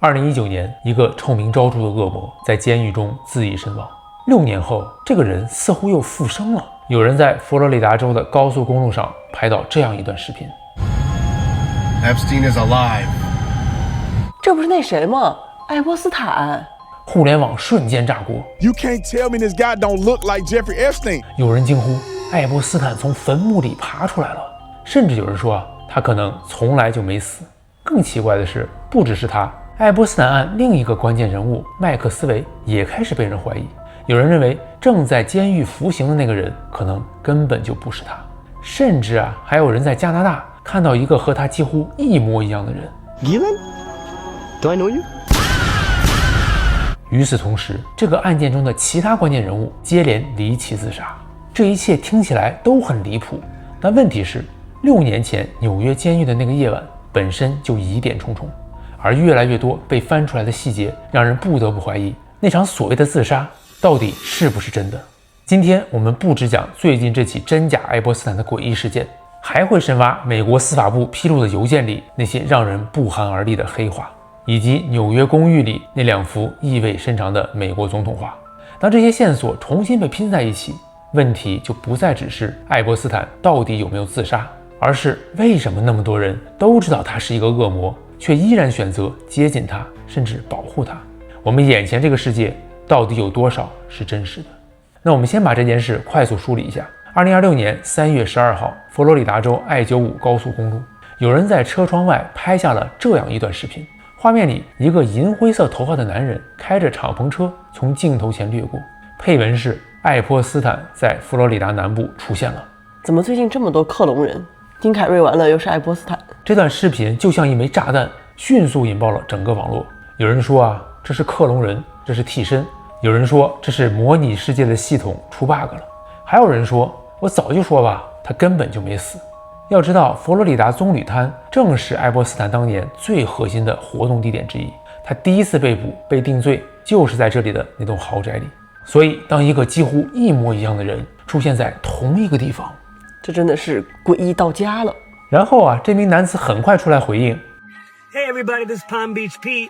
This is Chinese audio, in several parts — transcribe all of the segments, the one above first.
2019年，一个臭名昭著的恶魔在监狱中自缢身亡。6年后，这个人似乎又复生了。有人在佛罗里达州的高速公路上拍到这样一段视频 ：Epstein is alive。这不是那谁吗？爱泼斯坦。互联网瞬间炸锅。You can't tell me this guy don't look like Jeffrey Epstein。有人惊呼：爱泼斯坦从坟墓里爬出来了。甚至有人说他可能从来就没死。更奇怪的是，不只是他。爱泼斯坦案另一个关键人物麦克斯韦也开始被人怀疑，有人认为正在监狱服刑的那个人可能根本就不是他，甚至还有人在加拿大看到一个和他几乎一模一样的人。Gillen? Do I know you? 与此同时，这个案件中的其他关键人物接连离奇自杀，这一切听起来都很离谱。但问题是，6年前纽约监狱的那个夜晚本身就疑点重重。而越来越多被翻出来的细节，让人不得不怀疑那场所谓的自杀到底是不是真的。今天我们不只讲最近这起真假爱泼斯坦的诡异事件，还会深挖美国司法部披露的邮件里那些让人不寒而栗的黑话，以及纽约公寓里那2幅意味深长的美国总统画。当这些线索重新被拼在一起，问题就不再只是爱泼斯坦到底有没有自杀，而是为什么那么多人都知道他是一个恶魔，却依然选择接近他，甚至保护他。我们眼前这个世界到底有多少是真实的？那我们先把这件事快速梳理一下。2026年3月12号，佛罗里达州I95高速公路，有人在车窗外拍下了这样一段视频。画面里，一个银灰色头发的男人开着敞篷车从镜头前掠过，配文是爱泼斯坦在佛罗里达南部出现了。怎么最近这么多克隆人？金凯瑞完了，又是爱泼斯坦。这段视频就像一枚炸弹，迅速引爆了整个网络。有人说这是克隆人，这是替身；有人说这是模拟世界的系统出 bug 了；还有人说我早就说吧，他根本就没死。要知道，佛罗里达棕榈滩正是爱泼斯坦当年最核心的活动地点之一，他第一次被捕被定罪就是在这里的那栋豪宅里。所以，当一个几乎一模一样的人出现在同一个地方，这真的是诡异到家了。然后这名男子很快出来回应 ：“Hey everybody, this is Palm Beach Pete,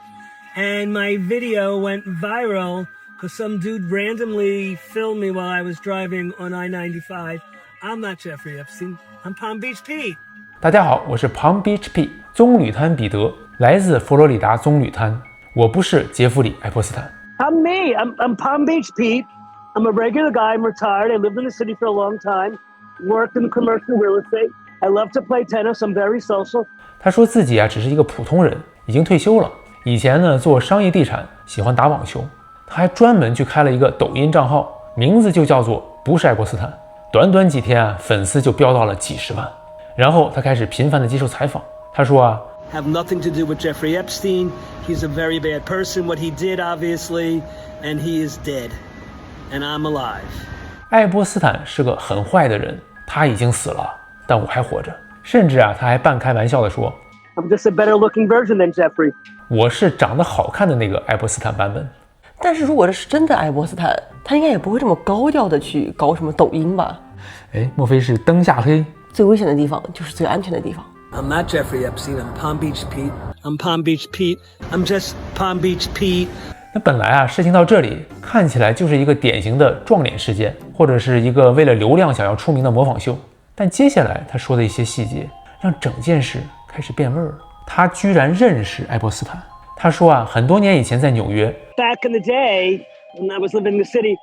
and my video went viral because some dude randomly filmed me while I was driving on I-95. I'm not Jeffrey Epstein. I'm Palm Beach Pete.” 大家好，我是 Palm Beach Pete， 棕榈滩彼得，来自佛罗里达棕榈滩。我不是杰弗里·爱泼斯坦。I'm me. I'm Palm Beach Pete. I'm a regular guy. I'm retired. I lived in the city for a long time. Worked in commercial real estate. I love to play tennis. I'm very social. 他说自己只是一个普通人，已经退休了。以前呢做商业地产，喜欢打网球。他还专门去开了一个抖音账号，名字就叫做不是爱泼斯坦。短短几天粉丝就飙到了几十万。然后他开始频繁地接受采访。他说Have nothing to do with Jeffrey Epstein. He's a very bad person. What he did, obviously, and he is dead, and I'm alive. 爱泼斯坦是个很坏的人，他已经死了，但我还活着。甚至他还半开玩笑地说 I'm just a better looking version than Jeffrey. 我是长得好看的那个爱泼斯坦版本。但是如果这是真的爱泼斯坦，他应该也不会这么高调的去搞什么抖音吧？莫非是灯下黑？最危险的地方就是最安全的地方。I'm not Jeffrey Epstein. I'm Palm Beach Pete. I'm Palm Beach Pete. I'm just Palm Beach Pete. 那本来事情到这里看起来就是一个典型的撞脸事件，或者是一个为了流量想要出名的模仿秀。但接下来他说的一些细节，让整件事开始变味儿。他居然认识爱泼斯坦。他说很多年以前在纽约 Back in the day, when I was living in the city,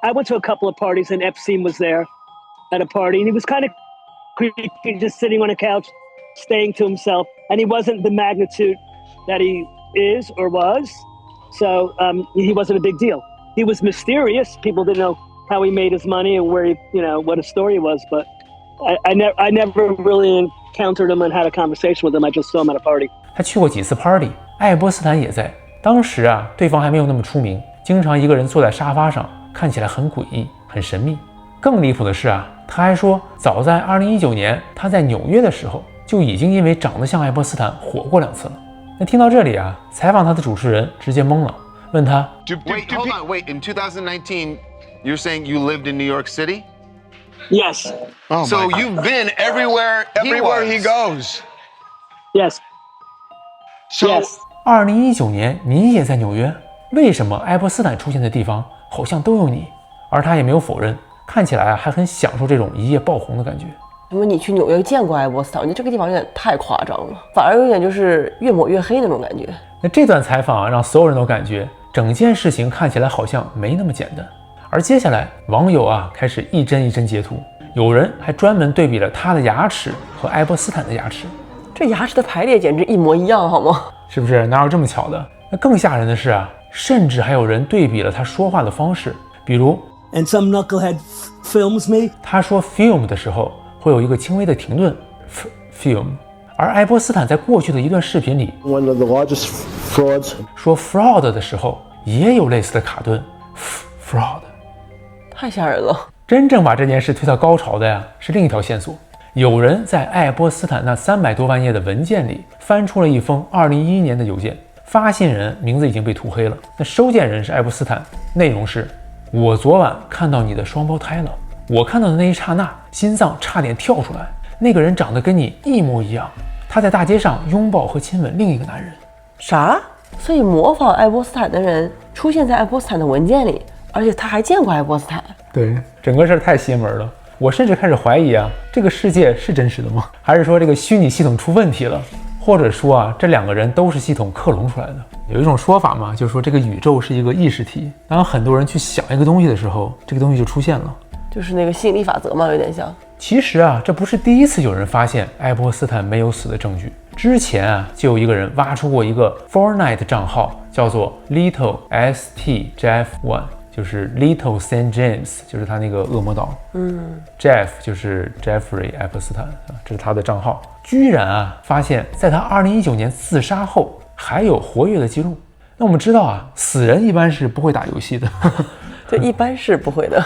I went to a couple of parties and Epstein was there at a party, and he was kind of creepy, just sitting on a couch, staying to himself, and he wasn't the magnitude that he is or was, so he wasn't a big deal. He was mysterious. People didn't know how he made his money and where he, what his story was, but I never really encountered him and had a conversation with him. I just saw him at a party. 他去过几次 party， 爱泼斯坦也在。当时对方还没有那么出名，经常一个人坐在沙发上，看起来很诡异，很神秘。更离谱的是他还说，早在2019年，他在纽约的时候就已经因为长得像爱泼斯坦火过2次了。那听到这里采访他的主持人直接懵了，问他 Wait, hold on, wait. In 2019, you're saying you lived in New York City? Yes. Oh, so you've been everywhere he he goes. Yes. So yes. 2019年你也在纽约？为什么爱泼斯坦出现的地方好像都有你？而他也没有否认，看起来还很享受这种一夜爆红的感觉。什么？你去纽约见过爱泼斯坦？我觉得这个地方有点太夸张了，反而有点就是越抹越黑那种感觉。那这段采访让所有人都感觉整件事情看起来好像没那么简单。而接下来网友开始一帧一帧截图，有人还专门对比了他的牙齿和爱泼斯坦的牙齿，这牙齿的排列简直一模一样，好吗？是不是？哪有这么巧的？那更吓人的是甚至还有人对比了他说话的方式，比如 And some knucklehead films me. 他说 film 的时候会有一个轻微的停顿 film， 而爱泼斯坦在过去的一段视频里 One of the largest frauds. 说 fraud 的时候也有类似的卡顿 fraud。 太吓人了。真正把这件事推到高潮的是另一条线索，有人在爱泼斯坦那300多万页的文件里翻出了一封2011年的邮件，发信人名字已经被涂黑了，那收件人是爱泼斯坦，内容是：我昨晚看到你的双胞胎了，我看到的那一刹那心脏差点跳出来，那个人长得跟你一模一样，他在大街上拥抱和亲吻另一个男人。啥？所以模仿爱泼斯坦的人出现在爱泼斯坦的文件里，而且他还见过爱泼斯坦。对，整个事儿太邪门了。我甚至开始怀疑这个世界是真实的吗？还是说这个虚拟系统出问题了？或者说这两个人都是系统克隆出来的？有一种说法嘛，就是说这个宇宙是一个意识体，当很多人去想一个东西的时候，这个东西就出现了，就是那个吸引力法则嘛，有点像。其实这不是第一次有人发现爱泼斯坦没有死的证据。之前就有一个人挖出过一个 Fortnite 账号，叫做 Little St Jeff One， 就是 Little St James， 就是他那个恶魔岛。Jeff 就是 Jeffrey 爱泼斯坦，这是他的账号。居然发现在他2019年自杀后还有活跃的记录。那我们知道死人一般是不会打游戏的。对，一般是不会的。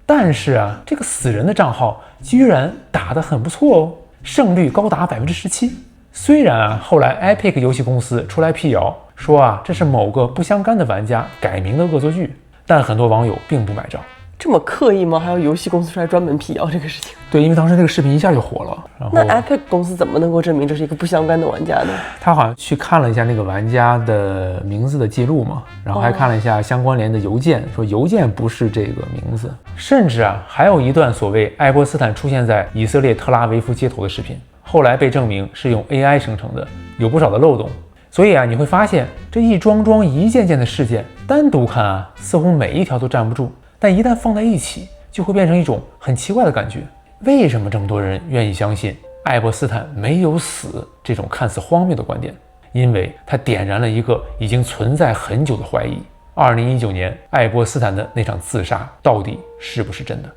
但是这个死人的账号居然打得很不错哦，胜率高达17%。虽然后来 Epic 游戏公司出来辟谣，说这是某个不相干的玩家改名的恶作剧，但很多网友并不买账。这么刻意吗？还有游戏公司出来专门辟谣这个事情？对，因为当时那个视频一下就火了。然后那 Epic 公司怎么能够证明这是一个不相干的玩家呢？他好像去看了一下那个玩家的名字的记录嘛，然后还看了一下相关联的邮件，说邮件不是这个名字。甚至还有一段所谓爱泼斯坦出现在以色列特拉维夫街头的视频，后来被证明是用 AI 生成的，有不少的漏洞。所以你会发现这一桩一件件的事件，单独看似乎每一条都站不住，但一旦放在一起，就会变成一种很奇怪的感觉。为什么这么多人愿意相信爱泼斯坦没有死这种看似荒谬的观点？因为它点燃了一个已经存在很久的怀疑：2019年爱泼斯坦的那场自杀到底是不是真的？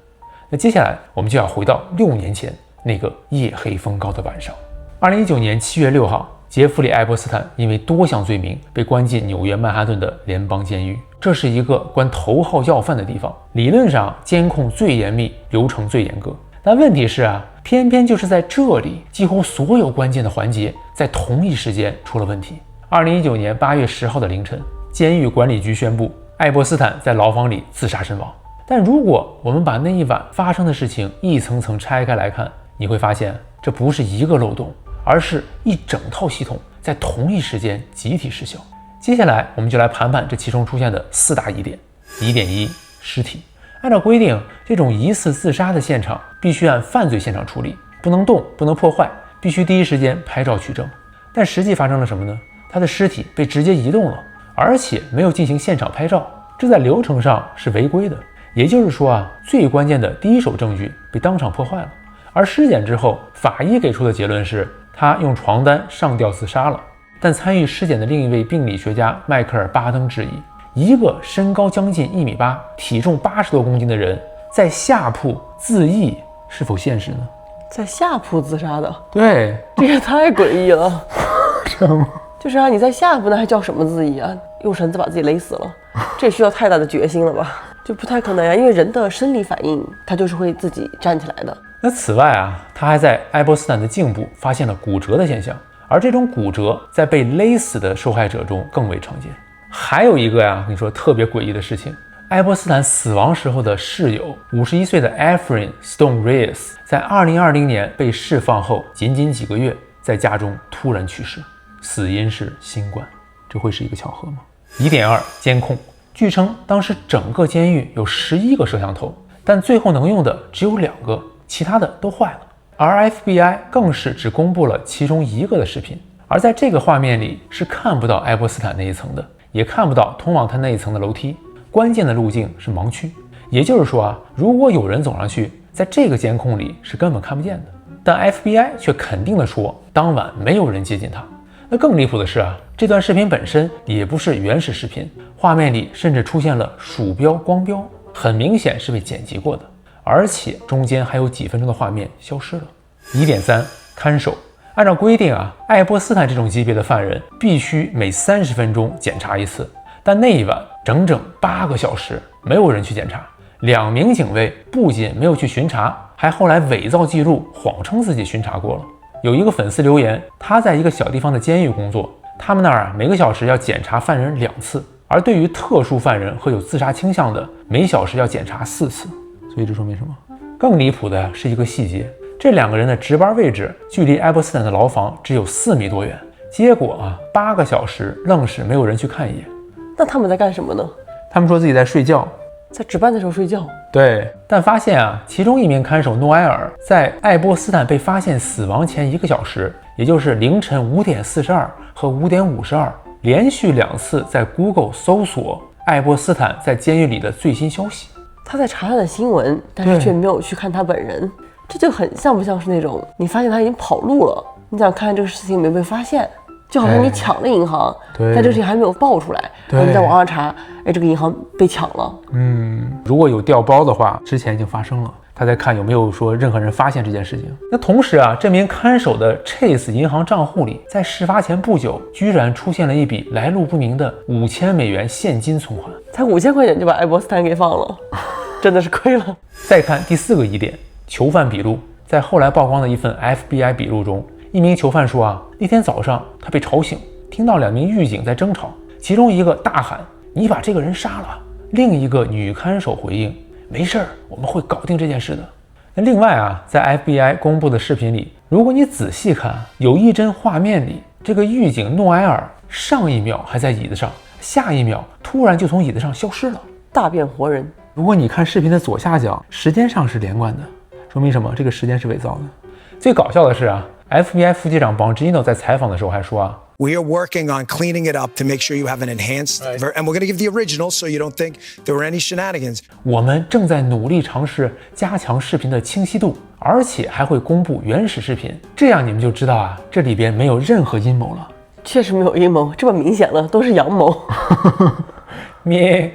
那接下来我们就要回到6年前那个夜黑风高的晚上。2019年7月6号，杰弗里·爱泼斯坦因为多项罪名被关进纽约曼哈顿的联邦监狱。这是一个关头号要犯的地方，理论上监控最严密，流程最严格。但问题是偏偏就是在这里，几乎所有关键的环节在同一时间出了问题。2019年8月10号的凌晨，监狱管理局宣布爱泼斯坦在牢房里自杀身亡。但如果我们把那一晚发生的事情一层层拆开来看，你会发现这不是一个漏洞，而是一整套系统在同一时间集体失效。接下来我们就来盘盘这其中出现的4大疑点。疑点1：尸体。按照规定，这种疑似自杀的现场必须按犯罪现场处理，不能动，不能破坏，必须第一时间拍照取证。但实际发生了什么呢？他的尸体被直接移动了，而且没有进行现场拍照，这在流程上是违规的。也就是说最关键的第一手证据被当场破坏了。而尸检之后，法医给出的结论是他用床单上吊自杀了。但参与尸检的另一位病理学家迈克尔·巴登质疑，一个身高将近1.8米、体重80多公斤的人在下铺自缢是否现实呢？在下铺自杀的？对，这也太诡异了。是吗？就是你在下铺，那还叫什么自缢啊？用绳子把自己勒死了，这需要太大的决心了吧？就不太可能呀，因为人的生理反应，他就是会自己站起来的。那此外他还在爱泼斯坦的颈部发现了骨折的现象，而这种骨折在被勒死的受害者中更为常见。还有一个我跟你说特别诡异的事情，爱泼斯坦死亡时候的室友51岁的 Efrain Stone Reyes 在2020年被释放后仅几个月，在家中突然去世。死因是新冠，这会是一个巧合吗？疑点2，监控。据称当时整个监狱有11个摄像头，但最后能用的只有2个，其他的都坏了。而 FBI 更是只公布了其中1个的视频，而在这个画面里是看不到爱波斯坦那一层的，也看不到通往他那一层的楼梯，关键的路径是盲区。也就是说啊，如果有人走上去，在这个监控里是根本看不见的。但 FBI 却肯定地说，当晚没有人接近他。那更离谱的是啊，这段视频本身也不是原始视频，画面里甚至出现了鼠标光标，很明显是被剪辑过的，而且中间还有几分钟的画面消失了。疑点3，看守。按照规定啊，爱波斯坦这种级别的犯人必须每30分钟检查一次，但那一晚整整8个小时没有人去检查。2名警卫不仅没有去巡查，还后来伪造记录，谎称自己巡查过了。有一个粉丝留言，他在一个小地方的监狱工作，他们那儿每个小时要检查犯人2次，而对于特殊犯人和有自杀倾向的，每小时要检查4次。所以这说明什么？更离谱的是一个细节，这2个人的值班位置距离爱波斯坦的牢房只有4米多远，结果啊，8个小时愣是没有人去看一眼。那他们在干什么呢？他们说自己在睡觉，在值班的时候睡觉。对，但发现啊，其中1名看守诺埃尔在爱波斯坦被发现死亡前1个小时，也就是凌晨5点42和5点52，连续2次在 Google 搜索爱波斯坦在监狱里的最新消息。他在查他的新闻，但是却没有去看他本人，这就很像不像是那种你发现他已经跑路了，你想看这个事情没被发现，就好像你抢了银行，但这个事情还没有爆出来，然后你在网上查，哎，这个银行被抢了。如果有调包的话，之前已经发生了，他在看有没有说任何人发现这件事情。那同时啊，这名看守的 Chase 银行账户里，在事发前不久，居然出现了一笔来路不明的5000美元现金存款，才5000块钱就把爱波斯坦给放了，真的是亏了。再看第4个疑点，囚犯笔录。在后来曝光的一份 FBI 笔录中，一名囚犯说啊，那天早上他被吵醒，听到2名狱警在争吵，其中一个大喊：“你把这个人杀了！”另一个女看守回应：“没事儿，我们会搞定这件事的。”那另外啊，在 FBI 公布的视频里，如果你仔细看，有一帧画面里，这个狱警诺埃尔上一秒还在椅子上，下一秒突然就从椅子上消失了，大变活人。如果你看视频的左下角，时间上是连贯的，说明什么？这个时间是伪造的。最搞笑的是啊，FBI 副机长 Bongino 在采访的时候还说啊， We are working on cleaning it up to make sure you have an enhanced and we're going to give the original so you don't think there were any shenanigans. 我们正在努力尝试加强视频的清晰度，而且还会公布原始视频，这样你们就知道啊，这里边没有任何阴谋了。确实没有阴谋，这么明显了，都是阳谋。咩？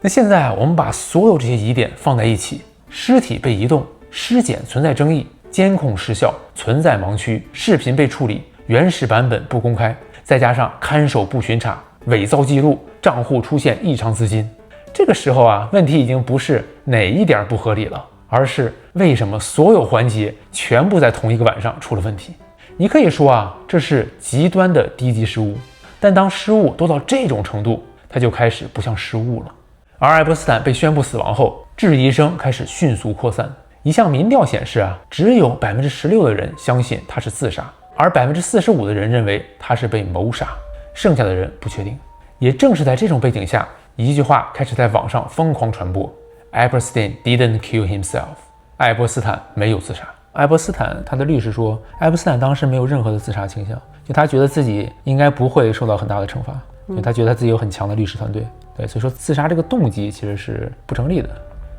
那现在啊，我们把所有这些疑点放在一起，尸体被移动，尸检存在争议，监控失效，存在盲区，视频被处理，原始版本不公开，再加上看守不巡查，伪造记录，账户出现异常资金。这个时候啊，问题已经不是哪一点不合理了，而是为什么所有环节全部在同一个晚上出了问题。你可以说啊，这是极端的低级失误，但当失误都到这种程度，它就开始不像失误了。而爱波斯坦被宣布死亡后，质疑声开始迅速扩散。一项民调显示啊，只有16%的人相信他是自杀，而45%的人认为他是被谋杀，剩下的人不确定。也正是在这种背景下，一句话开始在网上疯狂传播 ：Epstein didn't kill himself。爱波斯坦没有自杀。爱波斯坦他的律师说，爱波斯坦当时没有任何的自杀倾向，就他觉得自己应该不会受到很大的惩罚，因为他觉得他自己有很强的律师团队。对，所以说自杀这个动机其实是不成立的。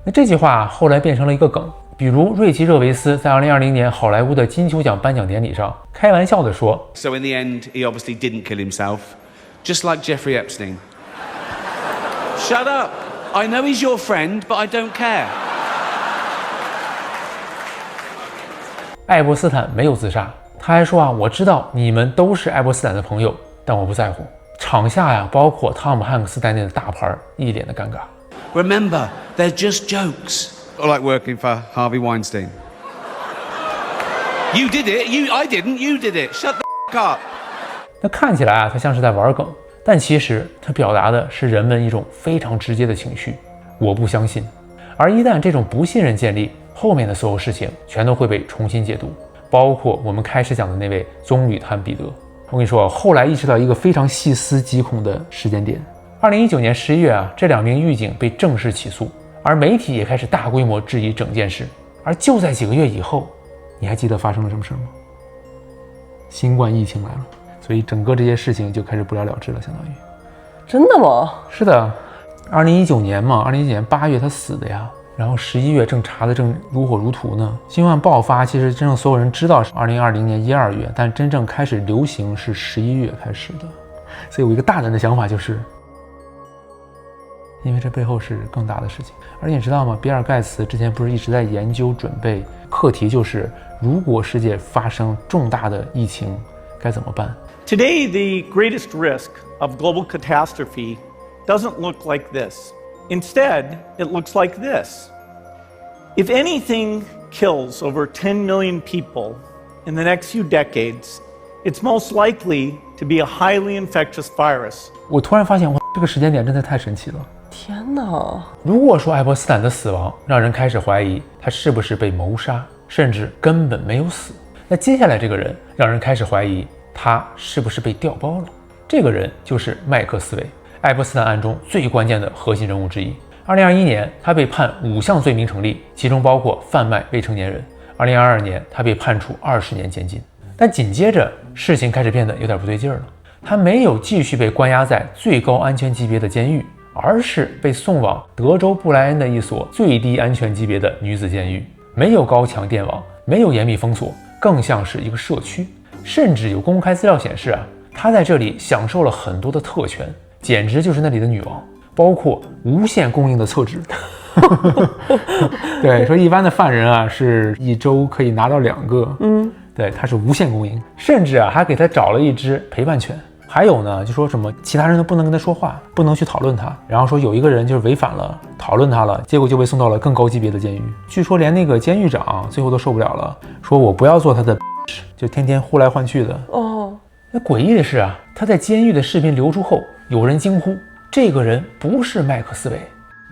那这句话后来变成了一个梗，比如瑞奇·热维斯在2020年好莱坞的金球奖颁奖典礼上开玩笑地说 So in the end, he obviously didn't kill himself, just like Jeffrey Epstein. Shut up! I know he's your friend, but I don't care. 爱波斯坦没有自杀，他还说啊，我知道你们都是爱波斯坦的朋友，但我不在乎。场下呀，包括汤姆汉克斯在内的大牌一脸的尴尬。Remember, they're just jokes. Or like working for Harvey Weinstein. You did it. I didn't. You did it. Shut the up. 那看起来啊，他像是在玩梗，但其实他表达的是人们一种非常直接的情绪：我不相信。而一旦这种不信任建立，后面的所有事情全都会被重新解读，包括我们开始讲的那位棕榈滩彼得。我跟你说，后来意识到一个非常细思极恐的时间点。2019年11月啊，这2名狱警被正式起诉，而媒体也开始大规模质疑整件事。而就在几个月以后，你还记得发生了什么事吗？新冠疫情来了，所以整个这些事情就开始不了了之了，相当于。真的吗？是的，2019年嘛，2019年8月他死的呀，然后11月正查的正如火如荼呢。新冠爆发其实真正所有人知道是2020年1、2月，但真正开始流行是11月开始的。所以有一个大胆的想法，就是因为这背后是更大的事情。而且你知道吗，比尔盖茨之前不是一直在研究准备课题，就是如果世界发生重大的疫情该怎么办。 Today, the greatest risk of global catastrophe doesn't look like this. Instead, it looks like this. If anything kills over 10 million people in the next few decades, it's most likely to be a highly infectious virus. 我突然发现，哇，这个时间点真的太神奇了。天哪！如果说爱泼斯坦的死亡让人开始怀疑他是不是被谋杀，甚至根本没有死，那接下来这个人让人开始怀疑他是不是被调包了。这个人就是麦克斯韦，爱泼斯坦案中最关键的核心人物之一。2021年，他被判5项罪名成立，其中包括贩卖未成年人。2022年，他被判处20年监禁。但紧接着，事情开始变得有点不对劲儿了。他没有继续被关押在最高安全级别的监狱，而是被送往德州布莱恩的一所最低安全级别的女子监狱。没有高墙电网，没有严密封锁，更像是一个社区。甚至有公开资料显示啊，他在这里享受了很多的特权，简直就是那里的女王，包括无限供应的厕纸。对，说一般的犯人啊是1周可以拿到2个，对，他是无限供应，甚至啊还给他找了一只陪伴犬。还有呢，就说什么其他人都不能跟他说话，不能去讨论他，然后说有一个人就是违反了讨论他了，结果就被送到了更高级别的监狱。据说连那个监狱长最后都受不了了，说我不要做他的，就天天呼来唤去的。那诡异的是啊，他在监狱的视频流出后，有人惊呼这个人不是麦克斯韦。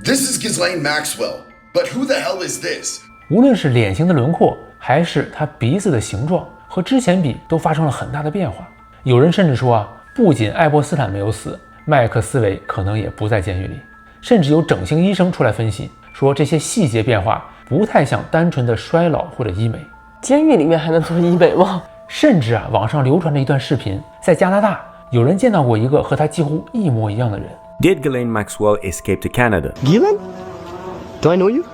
This is Ghislaine Maxwell, but who the hell is this? 无论是脸型的轮廓，还是他鼻子的形状，和之前比都发生了很大的变化。有人甚至说啊，不仅爱泼斯坦没有死，麦克斯韦可能也不在监狱里。甚至有整形医生出来分析，说这些细节变化不太像单纯的衰老或者医美。监狱里面还能做医美吗？甚至啊，网上流传着一段视频，在加拿大有人见到过一个和他几乎一模一样的人。Did Ghislaine Maxwell escape to Canada? Ghislaine? Do I know you?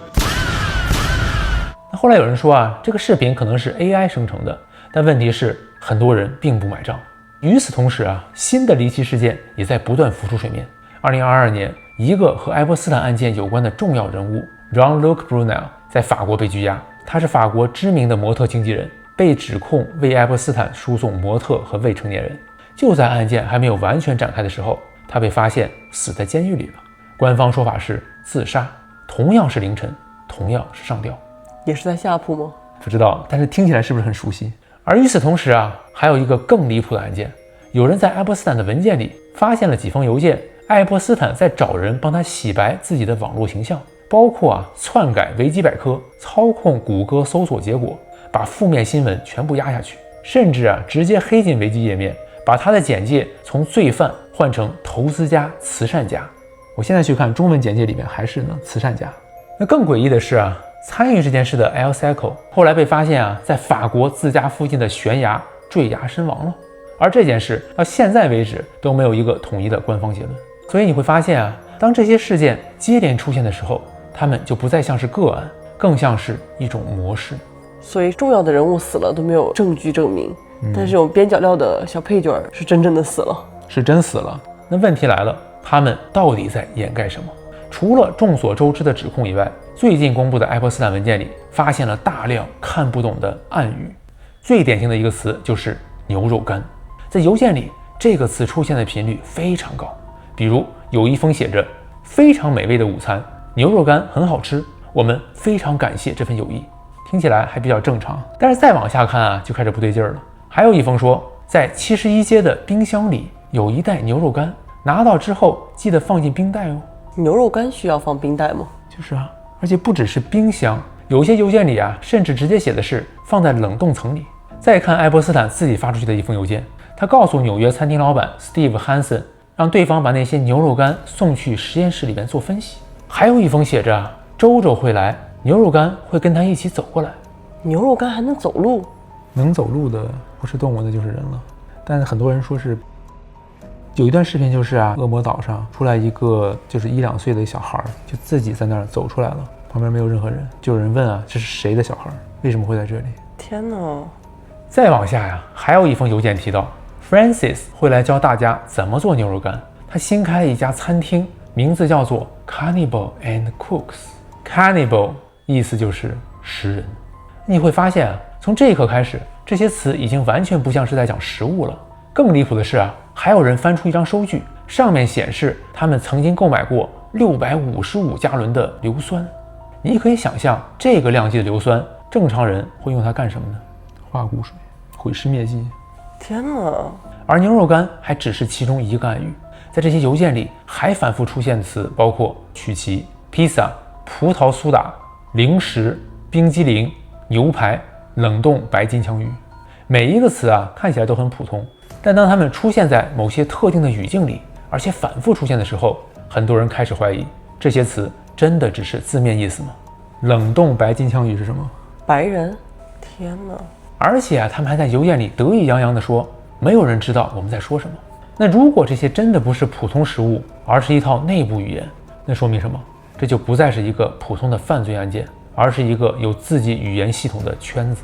那后来有人说啊，这个视频可能是 AI 生成的，但问题是很多人并不买账。与此同时啊，新的离奇事件也在不断浮出水面。2022年，一个和爱泼斯坦案件有关的重要人物 Jean-Luc Brunel 在法国被拘押。他是法国知名的模特经纪人，被指控为爱泼斯坦输送模特和未成年人。就在案件还没有完全展开的时候，他被发现死在监狱里了。官方说法是自杀，同样是凌晨，同样是上吊。也是在下铺吗？不知道，但是听起来是不是很熟悉？而与此同时啊，还有一个更离谱的案件，有人在爱泼斯坦的文件里发现了几封邮件，爱泼斯坦在找人帮他洗白自己的网络形象，包括啊篡改维基百科、操控谷歌搜索结果，把负面新闻全部压下去，甚至啊直接黑进维基页面，把他的简介从罪犯换成投资家、慈善家。我现在去看中文简介里面还是呢慈善家。那更诡异的是啊，参与这件事的 El Seco 后来被发现啊，在法国自家附近的悬崖坠崖身亡了。而这件事到现在为止都没有一个统一的官方结论。所以你会发现啊，当这些事件接连出现的时候，他们就不再像是个案，更像是一种模式。所以重要的人物死了都没有证据证明，但是这种边角料的小配角是真正的死了，是真死了。那问题来了，他们到底在掩盖什么？除了众所周知的指控以外，最近公布的爱泼斯坦文件里发现了大量看不懂的暗语。最典型的一个词就是牛肉干，在邮件里这个词出现的频率非常高。比如有一封写着非常美味的午餐，牛肉干很好吃，我们非常感谢这份友谊。听起来还比较正常，但是再往下看啊，就开始不对劲儿了。还有一封说，在71街的冰箱里有一袋牛肉干，拿到之后记得放进冰袋哦。牛肉干需要放冰袋吗？就是啊，而且不只是冰箱，有些邮件里啊，甚至直接写的是放在冷冻层里。再看爱泼斯坦自己发出去的一封邮件，他告诉纽约餐厅老板 Steve Hansen， 让对方把那些牛肉干送去实验室里边做分析。还有一封写着周周会来，牛肉干会跟他一起走过来。牛肉干还能走路？能走路的不是动物，那就是人了。但是很多人说是，有一段视频就是恶魔岛上出来一个就是1、2岁的小孩，就自己在那儿走出来了，旁边没有任何人，就有人问这是谁的小孩，为什么会在这里？天哪！再往下还有一封邮件提到 Francis 会来教大家怎么做牛肉干。他新开了一家餐厅，名字叫做 Cannibal and Cooks。Cannibal 意思就是食人。你会发现从这一刻开始，这些词已经完全不像是在讲食物了。更离谱的是还有人翻出一张收据，上面显示他们曾经购买过655加仑的硫酸。你可以想象这个量级的硫酸，正常人会用它干什么呢？化骨水，毁尸灭迹。天哪！而牛肉干还只是其中一个暗语，在这些邮件里还反复出现的词包括曲奇、披萨、葡萄苏打、零食、冰激凌、牛排、冷冻白金枪鱼。每一个词看起来都很普通，但当它们出现在某些特定的语境里，而且反复出现的时候，很多人开始怀疑这些词真的只是字面意思吗？冷冻白金枪鱼是什么？白人。天哪！而且他们还在邮件里得意洋洋地说，没有人知道我们在说什么。那如果这些真的不是普通食物，而是一套内部语言，那说明什么？这就不再是一个普通的犯罪案件，而是一个有自己语言系统的圈子。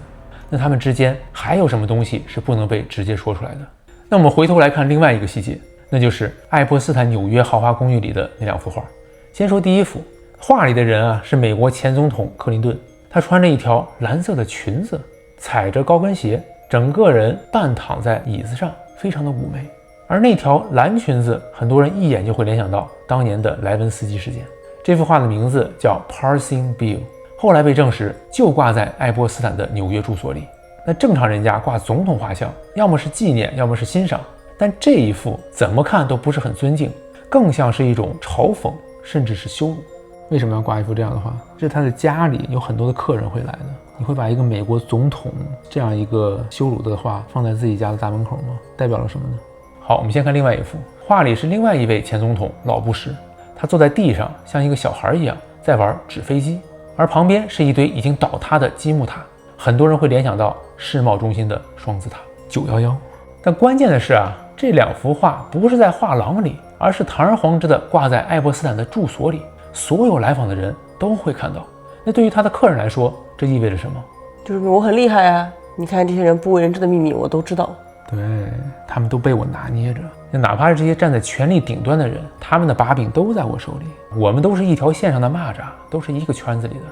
那他们之间还有什么东西是不能被直接说出来的？那我们回头来看另外一个细节，那就是爱泼斯坦纽约豪华公寓里的那2幅画。先说第一幅，画里的人是美国前总统克林顿，他穿着一条蓝色的裙子，踩着高跟鞋，整个人半躺在椅子上，非常的妩媚。而那条蓝裙子，很多人一眼就会联想到当年的莱文斯基事件。这幅画的名字叫 Parsing Bill， 后来被证实就挂在爱泼斯坦的纽约住所里。那正常人家挂总统画像，要么是纪念，要么是欣赏，但这一幅怎么看都不是很尊敬，更像是一种嘲讽，甚至是羞辱。为什么要挂一幅这样的画？这是他的家里有很多的客人会来的，你会把一个美国总统这样一个羞辱的画放在自己家的大门口吗？代表了什么呢？好，我们先看另外一幅画，里是另外一位前总统老布什，他坐在地上像一个小孩一样在玩纸飞机，而旁边是一堆已经倒塌的积木塔，很多人会联想到世贸中心的双子塔911。但关键的是这2幅画不是在画廊里，而是堂而皇之的挂在爱泼斯坦的住所里，所有来访的人都会看到。那对于他的客人来说，这意味着什么？就是我很厉害你看这些人不为人知的秘密我都知道。对，他们都被我拿捏着，哪怕是这些站在权力顶端的人，他们的把柄都在我手里，我们都是一条线上的蚂蚱，都是一个圈子里的。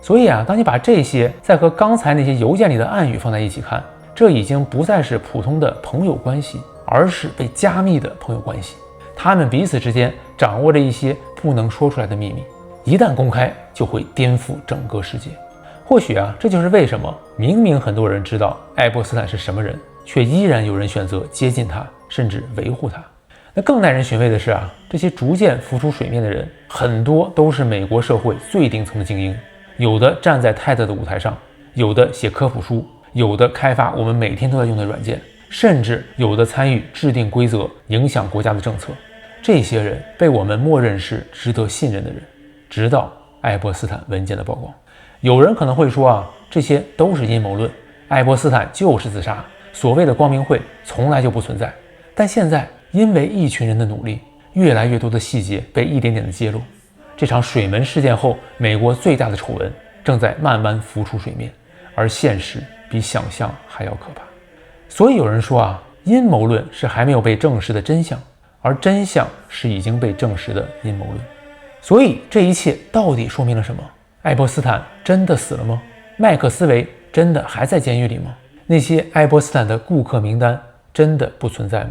所以当你把这些再和刚才那些邮件里的暗语放在一起看，这已经不再是普通的朋友关系，而是被加密的朋友关系。他们彼此之间掌握着一些不能说出来的秘密，一旦公开就会颠覆整个世界。或许这就是为什么明明很多人知道爱泼斯坦是什么人，却依然有人选择接近他，甚至维护他。那更耐人寻味的是这些逐渐浮出水面的人，很多都是美国社会最顶层的精英，有的站在泰德的舞台上，有的写科普书，有的开发我们每天都在用的软件，甚至有的参与制定规则，影响国家的政策。这些人被我们默认是值得信任的人，直到爱泼斯坦文件的曝光。有人可能会说这些都是阴谋论，爱泼斯坦就是自杀，所谓的光明会从来就不存在。但现在因为一群人的努力，越来越多的细节被一点点的揭露。这场水门事件后，美国最大的丑闻正在慢慢浮出水面，而现实比想象还要可怕。所以有人说阴谋论是还没有被证实的真相，而真相是已经被证实的阴谋论。所以这一切到底说明了什么？爱泼斯坦真的死了吗？麦克斯韦真的还在监狱里吗？那些爱泼斯坦的顾客名单真的不存在吗？